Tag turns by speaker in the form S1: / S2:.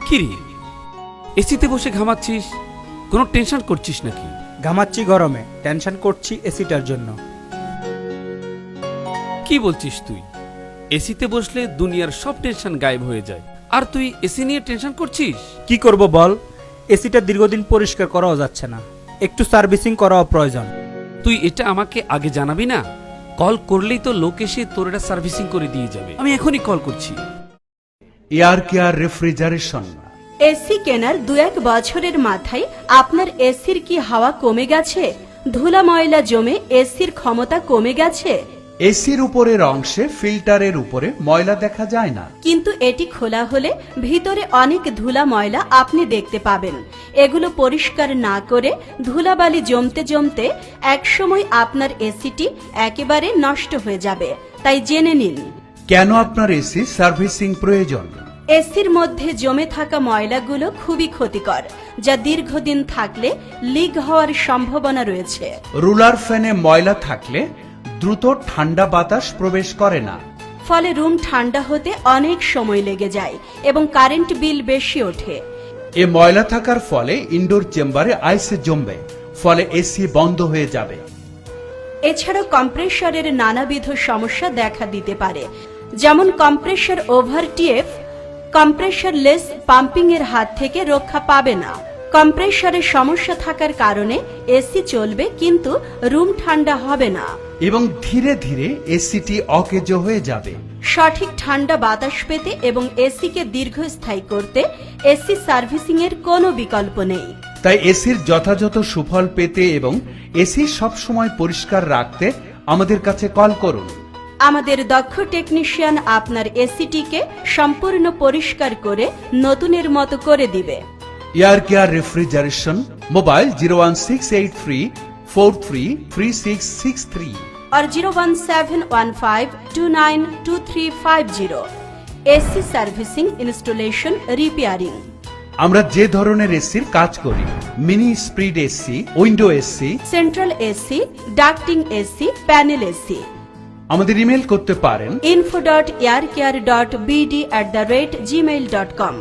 S1: কিরে, এসিতে বসে ঘামাচ্ছিস? কোনো টেনশন করছিস নাকি?
S2: ঘামাচ্ছি গরমে, টেনশন করছি এসিটার জন্য।
S1: কি বলছিস তুই? এসিতে বসলে দুনিয়ার সব টেনশন গায়েব হয়ে যায়, আর তুই এসি নিয়ে টেনশন করছিস?
S2: কি করব বল, এসিটা দীর্ঘদিন পরিষ্কার করাও যাচ্ছে না, একটু সার্ভিসিং করাও প্রয়োজন।
S1: তুই এটা আমাকে আগে জানাবি না? কল করলেই তো লোক এসে তোর এটা সার্ভিসিং করে দিয়ে যাবে। আমি এখনই কল করছি।
S3: Air care refrigeration.
S4: এসি কেনার 2-1 বছরের মাথায় আপনার এসির কি হাওয়া কমে গেছে? ধুলা ময়লা জমে এসির ক্ষমতা কমে গেছে?
S3: এসির উপরের অংশে ফিল্টারের উপরে ময়লা দেখা যায় না,
S4: কিন্তু এটি খোলা হলে ভিতরে অনেক ধুলা ময়লা আপনি দেখতে পাবেন। এগুলো পরিষ্কার না করে ধুলাবালি জমতে জমতে একসময় আপনার এসিটি একেবারে নষ্ট হয়ে যাবে। তাই জেনে নিন,
S3: কেন আপনার এসি সার্ভিসিং প্রয়োজন।
S4: এসির মধ্যে জমে থাকা ময়লাগুলো খুবই ক্ষতিকর, যা দীর্ঘদিন থাকলে লিক হওয়ার সম্ভাবনা রয়েছে।
S3: রুলার ফ্যানে ময়লা থাকলে দ্রুত ঠান্ডা বাতাস প্রবেশ করে না,
S4: ফলে রুম ঠান্ডা হতে অনেক সময় লেগে যায় এবং কারেন্ট বিল বেশি ওঠে।
S3: এ ময়লা থাকার ফলে ইনডোর চেম্বারে আইসে জমবে, ফলে এসি বন্ধ হয়ে যাবে।
S4: এছাড়াও কম্প্রেসরের নানাবিধ সমস্যা দেখা দিতে পারে, যেমন কম্প্রেসর ওভারটিএফ কম্প্রেসর লেস পাম্পিং এর হাত থেকে রক্ষা পাবে না। কম্প্রেসরের সমস্যা থাকার কারণে এসি চলবে কিন্তু রুম ঠান্ডা হবে না
S3: এবং ধীরে ধীরে এসিটি অকেজো হয়ে যাবে।
S4: সঠিক ঠান্ডা বাতাস পেতে এবং এসিকে দীর্ঘস্থায়ী করতে এসি সার্ভিসিং এর কোনো বিকল্প নেই।
S3: তাই এসির যথাযথ সুফল পেতে এবং এসি সব সময় পরিষ্কার রাখতে আমাদের কাছে কল করুন।
S4: আমাদের দক্ষ টেকনিশিয়ান আপনার এসিটিকে সম্পূর্ণ পরিষ্কার করে নতুনের মতো করে দিবে।
S3: এয়ার কেয়ার রেফ্রিজারেশন, মোবাইল 01683433663
S4: और 01715292350। AC servicing, installation, repairing.
S3: আমরা যে ধরনের এসির কাজ করি, mini split AC, window AC,
S4: central AC, ducting AC, panel AC.
S3: আমাদের ইমেল করতে পারেন
S4: info.aircare.bd@gmail.com।